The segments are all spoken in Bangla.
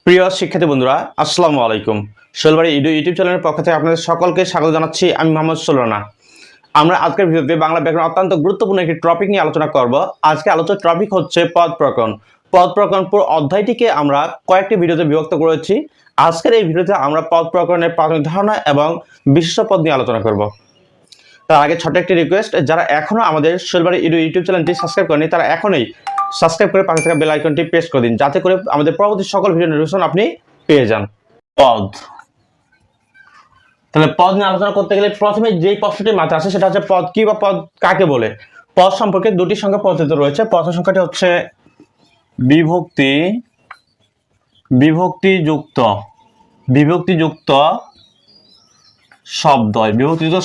প্রিয় শিক্ষার্থী বন্ধুরা, আসসালামু আলাইকুম। শৈলবাড়ি ইউটিউব চ্যানেলের পক্ষ থেকে আপনাদের সকলকে স্বাগত জানাচ্ছি। আমি মোহাম্মদ সুলনা। আমরা আজকের ভিডিওতে বাংলা ব্যাকরণ অত্যন্ত গুরুত্বপূর্ণ একটি টপিক নিয়ে আলোচনা করব। আজকে আলোচনার টপিক হচ্ছে পদ প্রকরণ। পদ প্রকরণ পুরো অধ্যায়টিকে আমরা কয়েকটি ভিডিওতে বিভক্ত করেছি। আজকের এই ভিডিওতে আমরা পদ প্রকরণের প্রাথমিক ধারণা এবং বিশিষ্ট পদ নিয়ে আলোচনা করব। তার আগে ছোট্ট একটি রিকোয়েস্ট, যারা এখনো আমাদের শৈলবাড়ি ইউটিউব চ্যানেলটি সাবস্ক্রাইব করেনি তারা এখনই সাবস্ক্রাইব করে পাশে থাকা বেল আইকনটি প্রেস করে দিন, যাতে করে আমাদের পরবর্তী সকল ভিডিও নোটিফিকেশন আপনি পেয়ে যান। পদ, তাহলে পদ নিয়ে আলোচনা করতে গেলে প্রথমে যেই প্রশ্নটি মাথায় আসে সেটা হচ্ছে পদ কি বা পদ কাকে বলে। পদ সম্পর্কে দুটি সংখ্যা পদ্ধতি রয়েছে। প্রথম সংখ্যাটি হচ্ছে বিভক্তিযুক্ত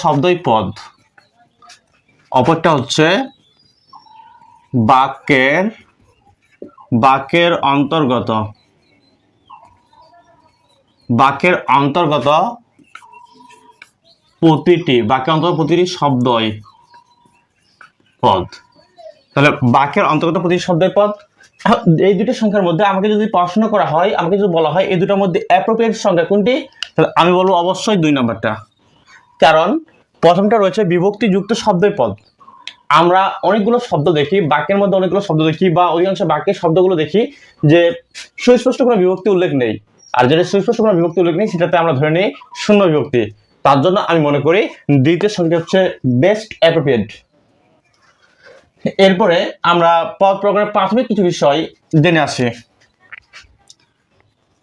শব্দই পদ। অপরটা হচ্ছে বাক্যের অন্তর্গত প্রতিটি শব্দই পদ। তাহলে বাক্যের অন্তর্গত প্রতিটি শব্দই পদ। এই দুটি সংখ্যার মধ্যে আমাকে যদি প্রশ্ন করা হয়, আমাকে যদি বলা হয় এই দুটোর মধ্যে অ্যাপ্রোপ্রিয়েট সংখ্যা কোনটি, তাহলে আমি বলবো অবশ্যই 2 নম্বরটা। কারণ প্রথমটা রয়েছে বিভক্তিযুক্ত শব্দই পদ। আমরা অনেকগুলো শব্দ দেখি, বাক্যের মধ্যে অনেকগুলো শব্দ দেখি, বা অধিকাংশ বাক্যের শব্দগুলো দেখি যে সুস্পষ্ট কোনো বিভক্তি উল্লেখ নেই, আর যেটা সুস্পষ্ট কোনো বিভক্তি উল্লেখ নেই সেটাতে আমরা ধরে নিই শূন্য বিভক্তি। তার জন্য আমি মনে করি দ্বিতীয় সংখ্যা হচ্ছে বেস্ট অ্যাপ্রোপ্রিয়েট। এরপরে আমরা পদ প্রকরণের প্রাথমিক কিছু বিষয় জেনে আসি।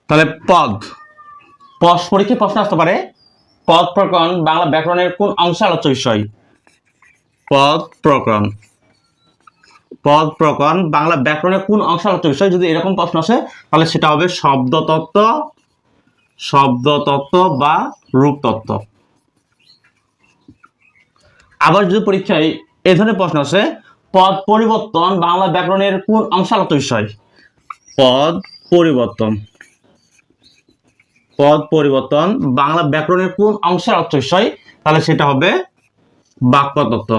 তাহলে পরীক্ষায় প্রশ্ন আসতে পারে, পদ প্রকরণ বাংলা ব্যাকরণের কোন অংশ আলোচ্য বিষয়? পদ প্রকরণ বাংলা ব্যাকরণের কোন অংশ আলোচ্য বিষয় যদি এরকম প্রশ্ন আসে, তাহলে সেটা হবে শব্দতত্ত্ব বা রূপতত্ত্ব। আবার যদি পরীক্ষায় এই ধরনের প্রশ্ন আসে, পদ পরিবর্তন বাংলা ব্যাকরণের কোন অংশ আলোচ্য বিষয়? পদ পরিবর্তন বাংলা ব্যাকরণের কোন অংশ আলোচ্য বিষয়? তাহলে সেটা হবে বাক্যতত্ত্ব।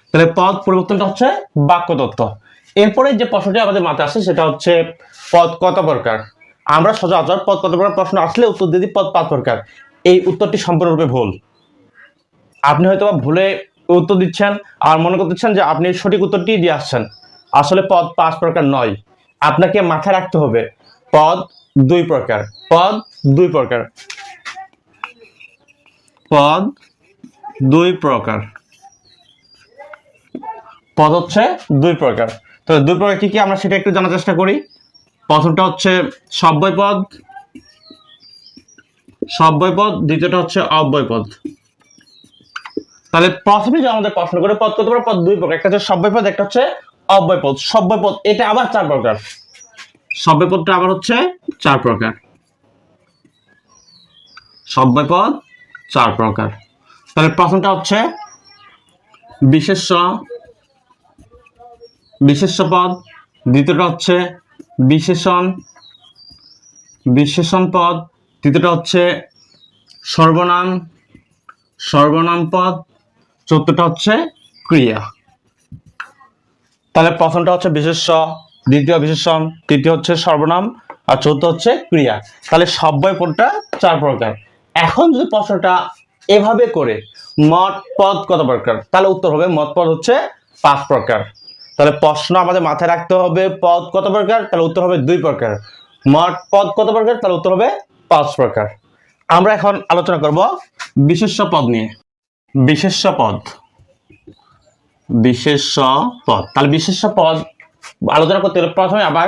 তাহলে পদ পরিবর্তনটা হচ্ছে বাক্যতত্ত্ব। এরপরে যে প্রশ্নটি আমাদের মাথায় আসে সেটা হচ্ছে পদ কত প্রকার। আমরা সচরাচর পদ কত প্রকার প্রশ্ন আসলে উত্তর দিয়ে দিই পদ 5 প্রকার। এই উত্তরটি সম্পূর্ণরূপে ভুল। আপনি হয়তো ভুলে উত্তর দিচ্ছেন আর মনে করতেছেন যে আপনি সঠিক উত্তরটি দিয়ে আসছেন। আসলে পদ 5 প্রকার নয়। আপনাকে মাথায় রাখতে হবে পদ 2 প্রকার। পদ 2 প্রকার। পদ হচ্ছে 2 প্রকার। তো 2 প্রকার কি কি আমরা সেটা একটু জানার চেষ্টা করি। প্রথমটা হচ্ছে সব্যয় পদ, দ্বিতীয়টা হচ্ছে অব্যয় পদ। তাহলে প্রথমে যে আমাদের প্রশ্ন করে পদ কত প্রকার? পদ 2 প্রকার। একটা হচ্ছে সব্যয় পদ, একটা হচ্ছে অব্যয় পদ। সব্যয় পদ এটা আবার 4 প্রকার। সব্যয় পদটা আবার হচ্ছে 4 প্রকার। সব্যয় পদ 4 প্রকার। তাহলে প্রথমটা হচ্ছে বিশেষ্য পদ, দ্বিতীয়টা হচ্ছে বিশেষণ পদ, তৃতীয়টা হচ্ছে সর্বনাম পদ, চতুর্থটা হচ্ছে ক্রিয়া। তাহলে প্রথমটা হচ্ছে বিশেষ্য, দ্বিতীয় বিশেষণ, তৃতীয় হচ্ছে সর্বনাম, আর চতুর্থ হচ্ছে ক্রিয়া। তাহলে সব্যয় পদটা 4 প্রকার। এখন যদি প্রশ্নটা এভাবে করে মোট পদ কত প্রকার, তাহলে উত্তর হবে মোট পদ হচ্ছে 5 প্রকার। তাহলে প্রশ্ন আমাদের মাথায় রাখতে হবে পদ কত প্রকার, তাহলে উত্তর হবে 2 প্রকার। মোট পদ কত প্রকার, তাহলে উত্তর হবে 5 প্রকার। আমরা এখন আলোচনা করব বিশেষ্য পদ নিয়ে। বিশেষ্য পদ। তাহলে বিশেষ্য পদ আলোচনা করতে গেলে প্রথমে আবার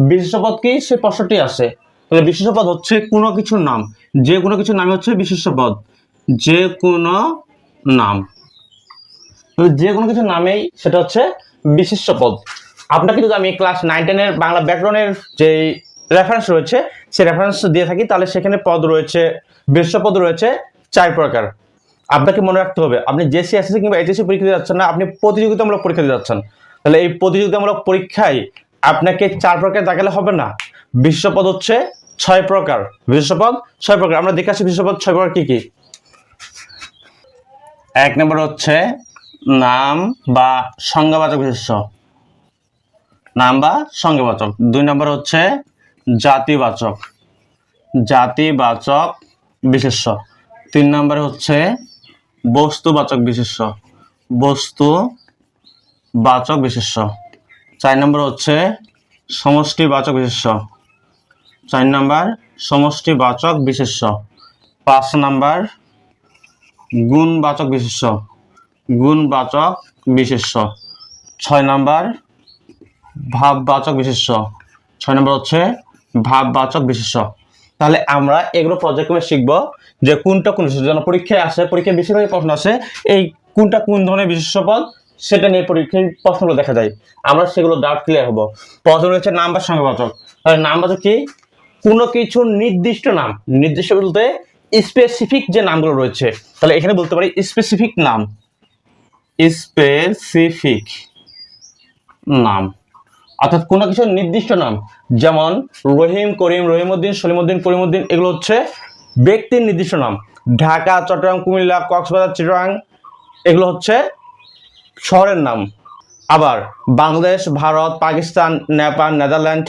বিশেষ্য পদ কি সে প্রশ্নটি আসে। তাহলে বিশেষ্য পদ হচ্ছে কোনো কিছুর নাম, যে কোনো কিছুর নাম হচ্ছে বিশেষ্য পদ। যে কোনো কিছুর নামেই সেটা হচ্ছে বিশেষ্য পদ। আপনাকে যদি আমি ক্লাস 9-10 এর বাংলা ব্যাকরণের যে রেফারেন্স রয়েছে সেই রেফারেন্স দিয়ে থাকি, তাহলে সেখানে পদ রয়েছে, বিশেষ্য পদ রয়েছে 4 প্রকার। আপনাকে মনে রাখতে হবে আপনি জেসি, এসএসসি কিংবা এইচএসসি পরীক্ষা দিতে যাচ্ছেন না, আপনি প্রতিযোগিতামূলক পরীক্ষা দিতে যাচ্ছেন। তাহলে এই প্রতিযোগিতামূলক পরীক্ষায় আপনাকে 4 প্রকার দেখালে হবে না। বিশেষ্য পদ হচ্ছে 6 প্রকার। বিশেষ্য পদ 6 প্রকার। আমরা দেখে আসি বিশেষ্য পদ 6 প্রকার কি কি। 1 নম্বর হচ্ছে নাম বা সংজ্ঞাবাচক বিশেষ্য। নাম বা সংজ্ঞাবাচক। 2 নম্বর হচ্ছে জাতিবাচক, জাতিবাচক বিশেষ্য। 3 নম্বরে হচ্ছে বস্তুবাচক বিশেষ্য, বস্তুবাচক বিশেষ্য। 4 নম্বর হচ্ছে সমষ্টিবাচক বিশেষ্য, 4 নম্বর সমষ্টিবাচক বিশেষ্য। 5 নম্বর গুণবাচক বিশেষ্য, গুণবাচক বিশেষ্য। 6 নম্বর ভাববাচক বিশেষ্য, 6 নম্বর হচ্ছে ভাববাচক বিশেষ্য। তাহলে আমরা এগুলো পর্যায়ক্রমে শিখবো যে কোনটা কোন বিশেষ্য। যেন পরীক্ষায় আসে, পরীক্ষায় বেশিরভাগ প্রশ্ন আসে এই কোনটা কোন ধরনের বিশেষ্য পদ, সেটা নিয়ে পরীক্ষায় প্রশ্নগুলো দেখা যায়। আমরা সেগুলো ডাউট ক্লিয়ার হবো। প্রথমে হচ্ছে নাম বা সংজ্ঞাবাচক। তাহলে নামবাচক কি? কোনো কিছু নির্দিষ্ট নাম, নির্দিষ্ট বলতে স্পেসিফিক যে নামগুলো রয়েছে, তাহলে এখানে বলতে পারি স্পেসিফিক নাম, স্পেসিফিক নাম অর্থাৎ কোনো কিছু নির্দিষ্ট নাম। যেমন রহিম, করিম, রহিমউদ্দিন, সলিমউদ্দিন, করিমউদ্দিন এগুলো হচ্ছে ব্যক্তির নির্দিষ্ট নাম। ঢাকা, চট্টগ্রাম, কুমিল্লা, কক্সবাজার, চিটাগাং এগুলো হচ্ছে শহরের নাম। আবার Bangladesh, Bharat, Pakistan, Nepal, Netherland,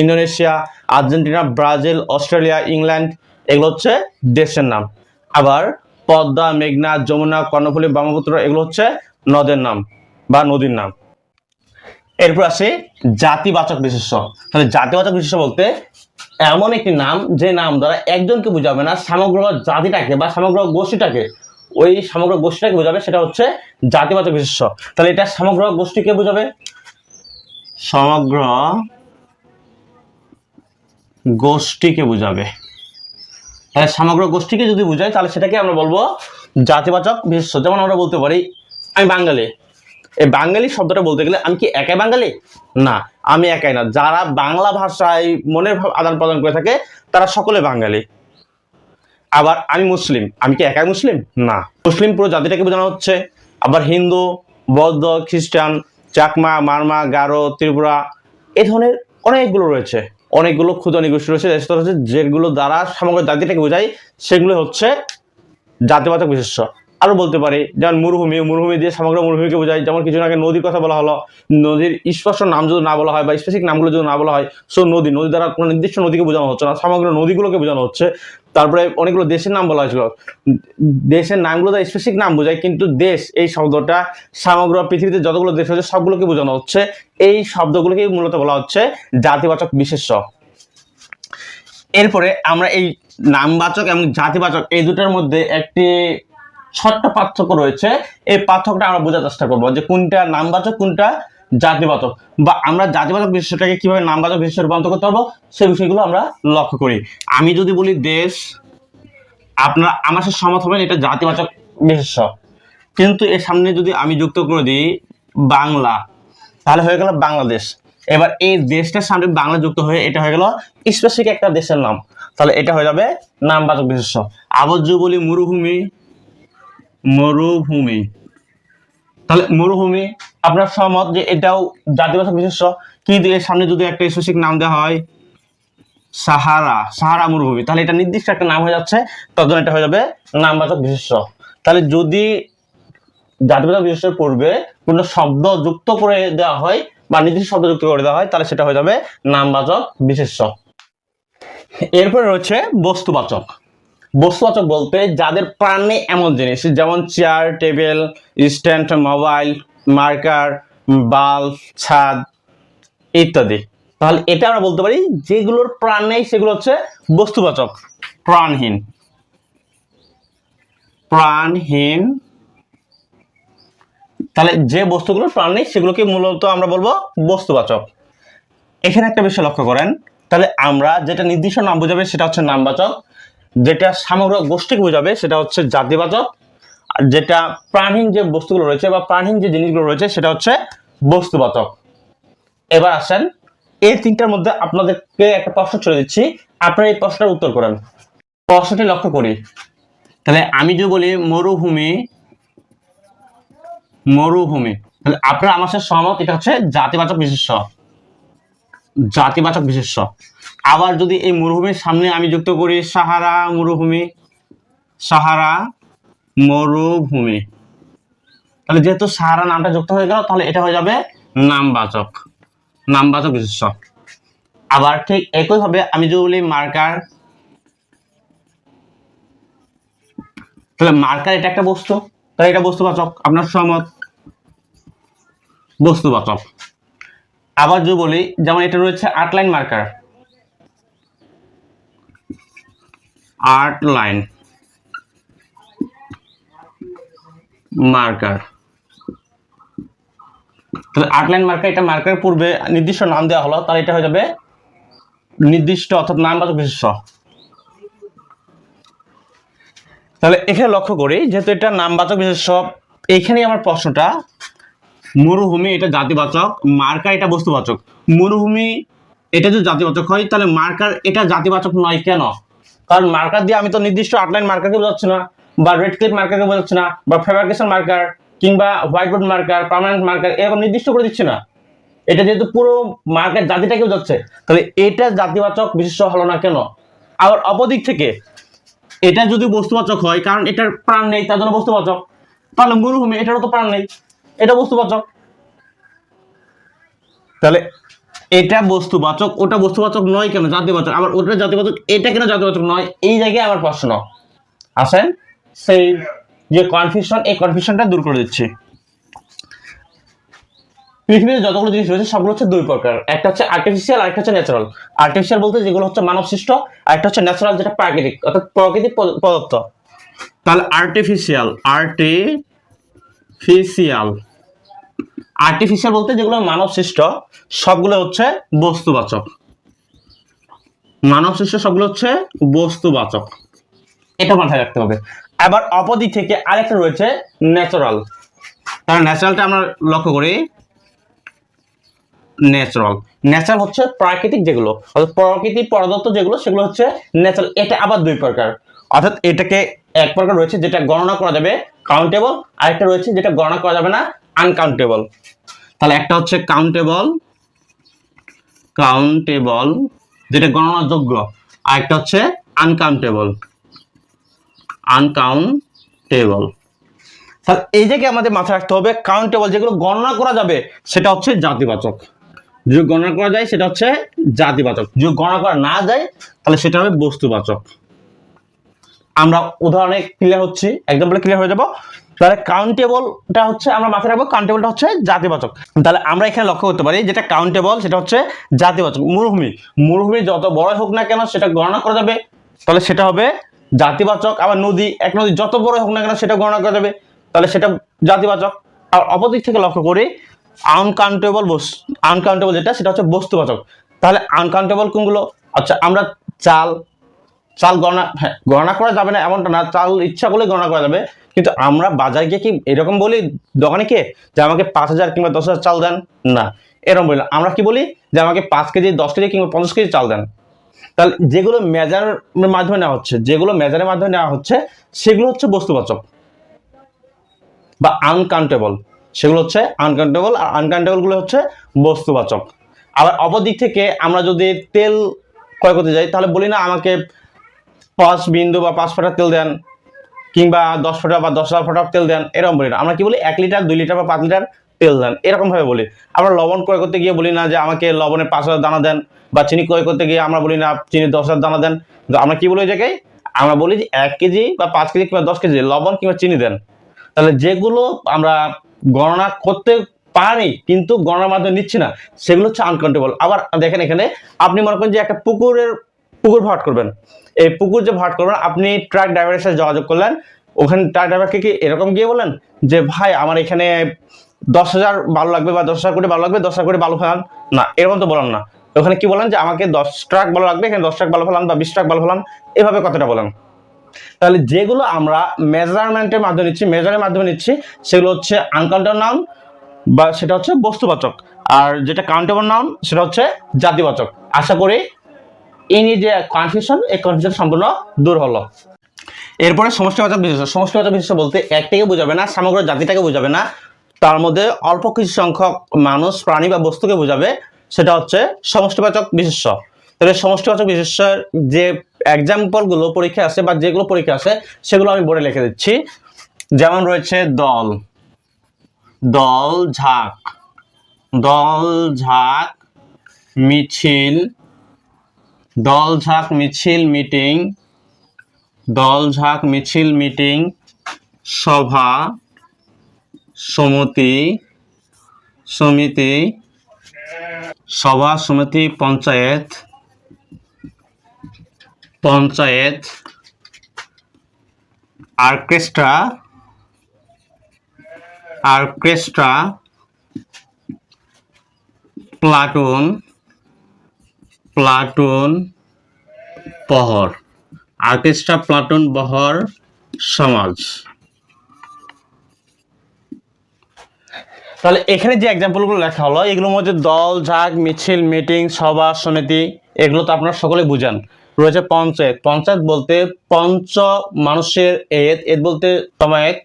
Indonesia, Argentina, Brazil, Australia, England এগুলো হচ্ছে দেশের নাম। আবার পদ্মা, মেঘনা, যমুনা, কর্ণফুলী, ব্রহ্মপুত্র এগুলো হচ্ছে নদের নাম বা নদীর নাম। এরপর আসে জাতিবাচক বিশেষ্য। তাহলে জাতিবাচক বিশেষ্য বলতে এমন একটি নাম যে নাম দ্বারা একজনকে বোঝাবে না, সমগ্র জাতিটাকে বা সমগ্র গোষ্ঠীটাকে, ওই সমগ্র গোষ্ঠীটাকে বোঝাবে, সেটা হচ্ছে জাতিবাচক বিশেষ্য। তাহলে এটা সমগ্র গোষ্ঠীকে বোঝাবে, সমগ্র গোষ্ঠীকে বোঝাবে। তাহলে সমগ্র গোষ্ঠীকে যদি বোঝায় তাহলে সেটাকে আমরা বলবো জাতিবাচক বিশেষ্য। যেমন আমরা বলতে পারি আমি বাঙালি। এই বাঙালি শব্দটা বলতে গেলে আমি কি একাই বাঙালি? না, আমি একাই না, যারা বাংলা ভাষায় মনের ভাব আদান প্রদান করে থাকে তারা সকলে বাঙালি। আবার আমি মুসলিম, আমি কি একাই মুসলিম? না, মুসলিম পুরো জাতিটাকে বোঝানো হচ্ছে। আবার হিন্দু, বৌদ্ধ, খ্রিস্টান, চাকমা, মারমা, গারো, ত্রিপুরা এ ধরনের অনেকগুলো রয়েছে, অনেকগুলো ক্ষুদ্র নিগোষ্ঠী রয়েছে যেগুলো দ্বারা সমগ্র জাতিটাকে বোঝায়, সেগুলো হচ্ছে জাতিবাচক বিশেষ্য। আরো বলতে পারি যেমন মরুভূমি, মরুভূমি দিয়ে সমগ্র মরুভূমিকে বোঝায়। যেমন কিছু আগে নদীর কথা বলা হলো, নদীর স্পষ্ট নাম যদি না বলা হয় বা স্পেসিফিক নামগুলো যদি না বলা হয়, সো নদী দ্বারা কোনো নির্দিষ্ট নদীকে বোঝানো হচ্ছে না, সমগ্র নদীগুলোকে বোঝানো হচ্ছে। তারপরে অনেকগুলো দেশের নাম বলা হয়েছিল, দেশের নামগুলো তো স্পেসিফিক নাম বোঝায়, কিন্তু দেশ এই শব্দটা সমগ্র পৃথিবীতে যতগুলো দেশ হচ্ছে সবগুলোকে বোঝানো হচ্ছে। এই শব্দগুলোকে মূলত বলা হচ্ছে জাতিবাচক বিশেষ্য। এরপরে আমরা এই নামবাচক এবং জাতিবাচক এই দুটার মধ্যে একটি ছোট্ট পার্থক্য রয়েছে। এই পার্থক্যটা আমরা বোঝার চেষ্টা করবো যে কোনটা নামবাচক কোনটা জাতিবাচক, বা আমরা জাতিবাচক বিশেষ্যটাকে কিভাবে নামবাচক বিশেষ্যে রূপান্তর করতে পারবো সেই বিষয়গুলো আমরা লক্ষ্য করি। আমি যদি বলি দেশ, আপনারা আমার সাথে সহমত হবেন এটা জাতিবাচক বিশেষ্য। কিন্তু এর সামনে যদি আমি যুক্ত করে দিই বাংলা, তাহলে হয়ে গেল বাংলাদেশ। এবার এই দেশটার সামনে বাংলা যুক্ত হয়ে এটা হয়ে গেল স্পেসিফিক একটা দেশের নাম, তাহলে এটা হয়ে যাবে নামবাচক বিশেষ্য। আবার যদি বলি মরুভূমি, মরুভূমি, তাহলে মরুভূমি আপনার সহমত যে এটাও জাতিবাচক বিশেষ্য। কিন্তু এর সামনে যদি একটা স্পেসিফিক নাম দেওয়া হয় সাহারা, সাহারা মরুভূমি, তাহলে এটা নির্দিষ্ট একটা নাম হয়ে যাচ্ছে, তার জন্য এটা হয়ে যাবে নামবাচক বিশেষ্য। তাহলে যদি জাতিবাচক বিশেষ্যের পূর্বে কোনো শব্দ যুক্ত করে দেওয়া হয় বা নির্দিষ্ট শব্দ যুক্ত করে দেওয়া হয় তাহলে সেটা হয়ে যাবে নামবাচক বিশেষ্য। এরপরে রয়েছে বস্তুবাচক। বস্তুবাচক বলতে যাদের প্রাণ নেই এমন জিনিস, যেমন chair, table, stand, mobile, marker, bulb, ছাদ ইত্যাদি। তাহলে এটা আমরা বলতে পারি যেগুলোর প্রাণ নেই সেগুলো হচ্ছে বস্তুবাচক। প্রাণহীন, প্রাণহীন, তাহলে যে বস্তুগুলোর প্রাণ নেই সেগুলোকে মূলত আমরা বলবো বস্তুবাচক। এখানে একটা বিষয় লক্ষ্য করেন, তাহলে আমরা যেটা নির্দিষ্ট নাম বোঝাবে সেটা হচ্ছে নামবাচক, যেটা সমগ্র গোষ্ঠীকে বোঝাবে সেটা হচ্ছে জাতিবাচক, আর যেটা প্রাণহীন যে বস্তুগুলো রয়েছে বা প্রাণহীন যে জিনিসগুলো রয়েছে সেটা হচ্ছে বস্তুবাচক। এবার আসেন এই তিনটার মধ্যে আপনাদেরকে একটা প্রশ্ন ছেড়ে দিচ্ছি, আপনারা এই প্রশ্নটার উত্তর করেন। প্রশ্নটি লক্ষ্য করি, তাহলে আমি যদি বলি মরুভূমি, মরুভূমি, তাহলে আপনারা আমার সাথে সহমত এটা হচ্ছে জাতিবাচক বিশেষ্য, জাতিবাচক বিশেষ্য। আবার যদি এই মরুভূমির সামনে আমি যুক্ত করি সাহারা মরুভূমি, সাহারা মরুভূমি, তাহলে যেহেতু সাহারা নামটা যুক্ত হয়ে গেল তাহলে এটা হয়ে যাবে নামবাচক, নামবাচক বিশেষ্য। আবার ঠিক একইভাবে আমি যদি বলি মার্কার, তাহলে মার্কার এটা একটা বস্তু, তাহলে এটা বস্তুবাচক, আপনার সহমত? বস্তুবাচক। আবার যদি বলি যেমন এটা রয়েছে art line marker, art line marker, তাহলে আর্ট লাইন মার্কার, এটা মার্কারের পূর্বে নির্দিষ্ট নাম দেওয়া হলো, তাহলে এটা হয়ে যাবে নির্দিষ্ট অর্থাৎ নামবাচক বিশেষ্য। তাহলে এখানে লক্ষ্য করি যেহেতু এটা নামবাচক বিশেষ্য, এখানে আমার প্রশ্নটা মরুভূমি এটা জাতিবাচক, মার্কার এটা বস্তুবাচক। মরুভূমি এটা যদি জাতিবাচক হয় তাহলে মার্কার এটা জাতিবাচক নয় কেন? কারণ মার্কার দিয়ে আমি তো নির্দিষ্ট আউটলাইন মার্কারকে বোঝাচ্ছি না, বা রেড ক্লিপ মার্কারকে বোঝাচ্ছি না, বা ফেব্রিকেশন মার্কার কিংবা white board marker, permanent marker এরকম নির্দিষ্ট করে দিচ্ছি না। এটা যেহেতু পুরো মার্কার জাতিটাকে বোঝাচ্ছে, তাহলে এটা জাতিবাচক বিশেষ্য হলো না কেন? আবার অপদিক থেকে এটা যদি বস্তুবাচক হয়, কারণ এটার প্রাণ নেই তার জন্য বস্তুবাচক, তাহলে মরুভূমি এটারও তো প্রাণ নেই, এটা বস্তুবাচক। তাহলে এটা বস্তুবাচক, ওটা বস্তুবাচক নয় কেন? জাতিবাচক। আবার ওটা জাতিবাচক, এটা কেন জাতিবাচক নয়? এই জায়গায় আমার প্রশ্ন আসেন, সেই যে কনফিউশন, এই কনফিউশনটা দূর করে দিচ্ছি। পৃথিবীতে যতগুলো জিনিস রয়েছে সবগুলো হচ্ছে দুই প্রকার, একটা হচ্ছে আর্টিফিশিয়াল আর একটা হচ্ছে ন্যাচারাল। আর্টিফিশিয়াল বলতে যেগুলো হচ্ছে মানব সৃষ্ট, আর একটা হচ্ছে ন্যাচারাল যেটা প্রাকৃতিক অর্থাৎ প্রকৃতিক প্রদত্ত। তাহলে আর্টিফিশিয়াল, আর্টিফিশিয়াল বলতে যেগুলো মানব সৃষ্ট সবগুলো হচ্ছে বস্তুবাচক, মানব সৃষ্ট সবগুলো হচ্ছে বস্তুবাচক, এটা মাথায় রাখতে হবে। আবার অপদিক থেকে আরেকটা রয়েছে ন্যাচারাল। তাহলে ন্যাচারালটা আমরা লক্ষ্য করি, ন্যাচারাল হচ্ছে প্রাকৃতিক যেগুলো অর্থাৎ প্রকৃতি প্রদত্ত যেগুলো সেগুলো হচ্ছে ন্যাচারাল। এটা আবার দুই প্রকার, অর্থাৎ এটাকে এক প্রকার রয়েছে যেটা গণনা করা যাবে কাউন্টেবল, আর একটা রয়েছে যেটা গণনা করা যাবে না আনকাউন্টেবল। তাহলে একটা হচ্ছে কাউন্টেবল যেটা গণনাযোগ্য, আর একটা হচ্ছে আনকাউন্টেবল। তাহলে এই জায়গায় আমাদের মাথায় রাখতে হবে কাউন্টেবল যেগুলো গণনা করা যাবে সেটা হচ্ছে জাতিবাচক, যদি গণনা করা যায় সেটা হচ্ছে জাতিবাচক, যদি গণনা করা না যায় তাহলে সেটা হবে বস্তুবাচক। আমরা উদাহরণে ক্লিয়ার হচ্ছে, একদম বলে ক্লিয়ার হয়ে যাব। তাহলে কাউন্টেবলটা হচ্ছে আমরা মাথায় রাখবো, কাউন্টেবলটা হচ্ছে জাতিবাচক। তাহলে আমরা এখানে লক্ষ্য করতে পারি যেটা কাউন্টেবল সেটা হচ্ছে জাতিবাচক। মরুভূমি যত বড় হোক না কেন সেটা গণনা করা যাবে, তাহলে সেটা হবে জাতিবাচক। আবার এক নদী যত বড় হোক না কেন সেটা গণনা করা যাবে, তাহলে সেটা জাতিবাচক। আর অপোজিট থেকে লক্ষ্য করি আনকাউন্টেবল যেটা সেটা হচ্ছে বস্তুবাচক। তাহলে আনকাউন্টেবল কোনগুলো? আচ্ছা, আমরা চাল গণনা করা যাবে না এমনটা না, চাল ইচ্ছা করলে গণনা করা যাবে, কিন্তু আমরা বাজারে গিয়ে কি এরকম বলি দোকানে কে যে আমাকে 5,000 কিংবা 10,000 চাল দেন? না, এরকম বলি না। আমরা কি বলি যে আমাকে 5 কেজি 10 কেজি কিংবা 50 কেজি চাল দেন। তাহলে যেগুলো মেজারের মাধ্যমে নেওয়া হচ্ছে সেগুলো হচ্ছে বস্তুবাচক বা আনকাউন্টেবল, সেগুলো হচ্ছে আনকাউন্টেবল, আর আনকাউন্টেবল গুলো হচ্ছে বস্তুবাচক। আবার অপরদিক থেকে আমরা যদি তেল ক্রয় করতে যাই তাহলে বলি না আমাকে 5 বিন্দু বা 5 ফোঁটা তেল দেন, কিংবা 10 ফোঁটা বা 10,000 ফোঁটা তেল দেন, এরকম বলি না। আমরা কি বলি 1 লিটার 2 লিটার বা 5 লিটার তেল দেন, এরকম ভাবে বলি। আমরা লবণ ক্রয় করতে গিয়ে বলি না যে আমাকে লবণে 5,000 দানা দেন, বা চিনি ক্রয় করতে গিয়ে আমরা বলি না চিনি 10,000 দানা দেন। আমরা কি বলি ওই জায়গায়? আমরা বলি যে 1 কেজি বা 5 কেজি কিংবা 10 কেজি লবণ কিংবা চিনি দেন। তাহলে যেগুলো আমরা গণনা করতে পারি কিন্তু গণনার মাধ্যমে নিচ্ছি না সেগুলো হচ্ছে আনকাউন্টেবল। আবার দেখেন এখানে আপনি মনে করেন যে একটা পুকুর ভাট করবেন, এই পুকুর যে ভাট করবেন আপনি ট্রাক ড্রাইভারের সাথে যোগাযোগ করলেন, ওখানে ট্রাক ড্রাইভারকে কি এরকম গিয়ে বলেন যে ভাই আমার এখানে 10,000 বালু লাগবে বা 10,000 কোটি বালু লাগবে, 10,000 কোটি বালু ফেলান? না, এরকম তো বলেন না। ওখানে কি বলেন যে আমাকে 10 ট্রাক বালু লাগবে, এখানে 10 ট্রাক বালু ফেলান বা 20 ট্রাক বালু ফেলান, এভাবে কথাটা বলেন। তাহলে যেগুলো আমরা মেজারের মাধ্যমে নিচ্ছি সেগুলো হচ্ছে আনকাউন্টেবল নাউন বা সেটা হচ্ছে বস্তুবাচক, আর যেটা কাউন্টেবল নাউন সেটা হচ্ছে জাতিবাচক। আশা করি এই নিয়ে যে কনফিউশন, এই কনফিউশন সম্পূর্ণ দূর হলো। এরপরে সমষ্টিবাচক বিশেষ্য বলতে একটাকে বোঝাবে না, সমগ্র জাতিটাকে বোঝাবে না, তার মধ্যে অল্প কিছু সংখ্যক মানুষ, প্রাণী বা বস্তুকে বোঝাবে, সেটা হচ্ছে সমষ্টিবাচক বিশেষ্য। তাহলে সমষ্টিবাচক বিশেষ্যের যে এক্সাম্পল গুলো পরীক্ষা আসে বা যেগুলো পরীক্ষা আসে সেগুলো আমি বোর্ডে লিখে দিচ্ছি। যেমন রয়েছে দল, ঝাঁক, মিছিল, দলঝাঁক, মিছিল, মিটিং, দলঝাঁক, মিছিল, মিটিং, সভা, সমিতি, সমিতি, সভা, সমিতি, panchayat, panchayat, orchestra, orchestra, platoon, platoon, বহর। অর্কেস্ট্রা, প্লাটুন, বহর, সমাজ। তাহলে এখানে যে এক্সাম্পলগুলো লেখা হলো এগুলোর মধ্যে দল, ঝাঁক, মিছিল, মিটিং, সভা, সমিতি এগুলো তো আপনারা সকলে বুঝেন। রয়েছে পঞ্চায়েত। পঞ্চায়েত বলতে পঞ্চ মানুষের এদ বলতে জমায়েত,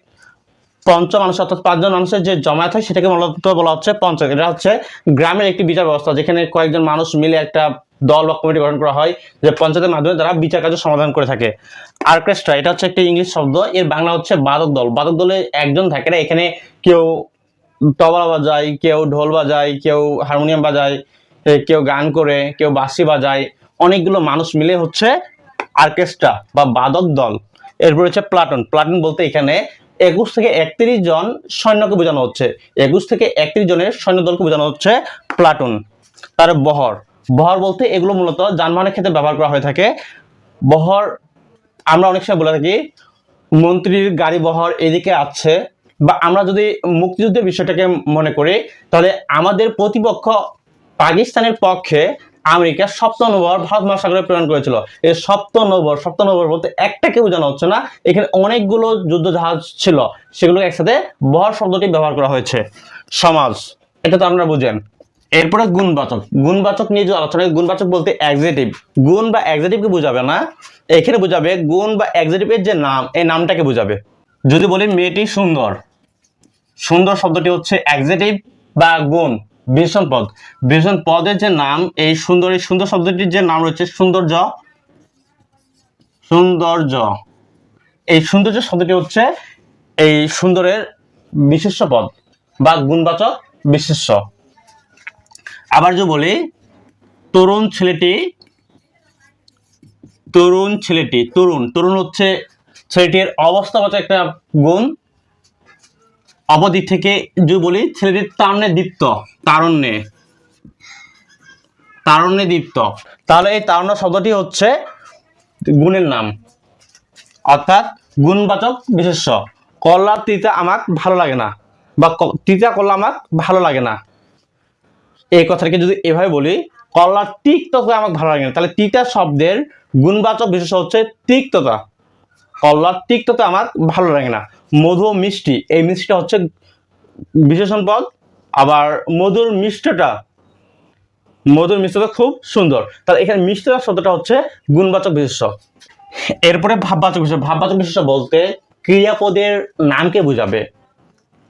পঞ্চ মানুষ অর্থাৎ 5 জন মানুষের যে জমায়েত হয় সেটাকে মূলত বলা হচ্ছে পঞ্চায়েত। এটা হচ্ছে গ্রামের একটি বিচার ব্যবস্থা, যেখানে কয়েকজন মানুষ মিলে একটা দল বা কমিটি গঠন করা হয়, যে পঞ্চায়েতের মাধ্যমে তারা বিচার কার্য সমাধান করে থাকে। অর্কেস্ট্রা এটা হচ্ছে একটা ইংলিশ শব্দ, এর বাংলা হচ্ছে বাদক দল। বাদক দলে একজন থাকে না, এখানে কেউ তবলা বাজায়, কেউ ঢোল বাজায়, কেউ হারমোনিয়াম বাজায়, কেউ গান করে, কেউ বাঁশি বাজায়, অনেকগুলো মানুষ মিলে হচ্ছে অর্কেস্ট্রা বা বাদক দল। এরপর হচ্ছে প্লাটুন। প্লাটুন বলতে এখানে 21 থেকে 31 জন সৈন্যকে বোঝানো হচ্ছে। 21 থেকে 31 জনের সৈন্য দলকে বোঝানো হচ্ছে প্লাটুন। তার বহর। বহর বলতে এগুলো মূলত যানবাহনের ক্ষেত্রে ব্যবহার করা হয়ে থাকে। বহর আমরা অনেক সময় বলে থাকি মন্ত্রীর গাড়ি বহর এদিকে আছে, বা আমরা যদি মুক্তিযুদ্ধের বিষয়টাকে মনে করি তাহলে আমাদের প্রতিপক্ষ পাকিস্তানের পক্ষে আমেরিকা সপ্তনৌবহর ভারত মহাসাগরে প্রেরণ করেছিল। এই সপ্তনৌবহর বলতে একটাকে বোঝানো হচ্ছে না, এখানে অনেকগুলো যুদ্ধ জাহাজ ছিল, সেগুলোকে একসাথে বহর শব্দটি ব্যবহার করা হয়েছে। সমাজ এটা তো আপনারা বুঝেন। এরপরে গুণবাচক। গুণবাচক নিয়ে যে আলোচনা, গুণবাচক বলতে অ্যাডজেক্টিভ। গুণ বা অ্যাডজেক্টিভকে বোঝাবে না, এখানে বোঝাবে গুণ বা অ্যাডজেক্টিভের যে নাম, এই নামটাকে বোঝাবে। যদি বলি মেয়েটি সুন্দর, সুন্দর শব্দটি হচ্ছে অ্যাডজেক্টিভ বা গুণ। বিশেষণ পদ, বিশেষণ পদের যে নাম, এই সুন্দর, এই সুন্দর শব্দটির যে নাম রয়েছে সৌন্দর্য, সৌন্দর্য। এই সৌন্দর্য শব্দটি হচ্ছে এই সুন্দরের বিশেষ্য পদ বা গুণবাচক বিশেষ্য। আবার যদি বলি তরুণ ছেলেটি, তরুণ ছেলেটি, তরুণ, তরুণ হচ্ছে ছেলেটির অবস্থাবাচক একটা গুণ। অবদিক থেকে যদি বলি ছেলেটির তারুণ্যে দীপ্ত, তারুণ্যে, তারুণ্যে দীপ্ত, তাহলে এই তারুণ্য শব্দটি হচ্ছে গুণের নাম অর্থাৎ গুণবাচক বিশেষ্য। কলার তিতা আমাক ভালো লাগে না, বা তিতা কলা আমাক ভালো লাগে না, এই কথাটাকে যদি এভাবে বলি কলার তিক্ততা আমাকে ভালো লাগে না, তাহলে তিতা শব্দের গুণবাচক বিশেষ্য হচ্ছে তিক্ততা। কলার তিক্ততা আমার ভালো লাগে না। মধু মিষ্টি, এই মিষ্টিটা হচ্ছে বিশেষণ পদ। আবার মধুর মিষ্টটা, মধুর মিষ্টটা খুব সুন্দর, তাহলে এখানে মিষ্টতা শব্দটা হচ্ছে গুণবাচক বিশেষ্য। এরপরে ভাববাচক বিশেষ্য। ভাববাচক বিশেষ্য বলতে ক্রিয়াপদের নামকে বোঝাবে।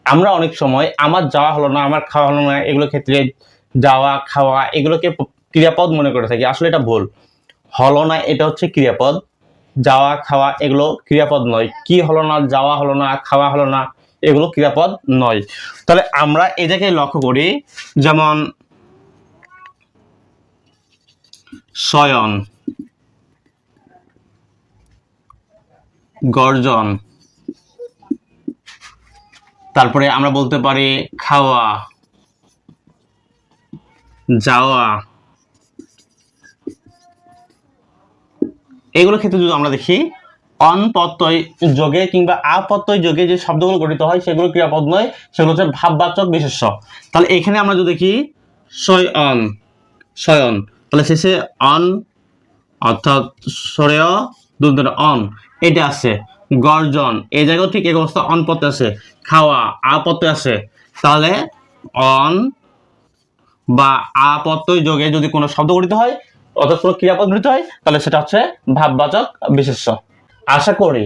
আমরা অনেক সময় আমার যাওয়া হলো না, আমার খাওয়া হলো না, এগুলোর ক্ষেত্রে যাওয়া খাওয়া এগুলোকে ক্রিয়াপদ মনে করে থাকি, আসলে এটা ভুল। হলো না এটা হচ্ছে ক্রিয়াপদ, যাওয়া খাওয়া এগুলো ক্রিয়াপদ নয়। কি হলো না, যাওয়া হলো না, খাওয়া হলো না, এগুলো ক্রিয়াপদ নয়। তাহলে আমরা এটাকে লক্ষ্য করি, যেমন শয়ন, গর্জন, তারপরে আমরা বলতে পারি খাওয়া, যাওয়া। এগুলোর ক্ষেত্রে যদি আমরা দেখি অন প্রত্যয় যোগে কিংবা আপ্রত্যয় যোগে যে শব্দগুলো গঠিত হয় সেগুলো ক্রিয়াপদ নয়, সেগুলো হচ্ছে ভাববাচক বিশেষ্য। তাহলে এখানে আমরা যদি দেখি শয়ন, শয়ন, তাহলে শেষে অন অর্থাৎ সরেয় দুধ অন এটা আছে। গর্জন, এই জায়গাও ঠিক এক অবস্থা, অন প্রত্যয় আছে। খাওয়া আপ্রত্যয় আছে, তাহলে অন বা আপ্রত্যয় যোগে যদি কোনো শব্দ গঠিত হয় অর্থাৎ কোনো ক্রিয়াপদ গঠিত হয় তাহলে সেটা হচ্ছে ভাববাচক বিশেষ্য। আশা করি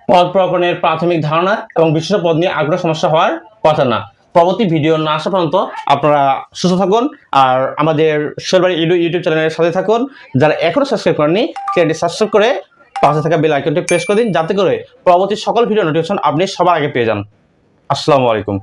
পদ প্রকরণের প্রাথমিক ধারণা এবং বিশেষ পদ নিয়ে আগ্রহ সমস্যা হওয়ার কথা না। পরবর্তী ভিডিও না আসা পর্যন্ত আপনারা সুস্থ থাকুন আর আমাদের শৈলবাড়ি ইউটিউব চ্যানেলের সাথে থাকুন। যারা এখনো সাবস্ক্রাইব করেননি চ্যানেলটি সাবস্ক্রাইব করে পাশে থাকা বেল আইকনটি প্রেস করে দিন, যাতে করে পরবর্তী সকল ভিডিও নোটিফিকেশন আপনি সবার আগে পেয়ে যান। আসসালামু আলাইকুম।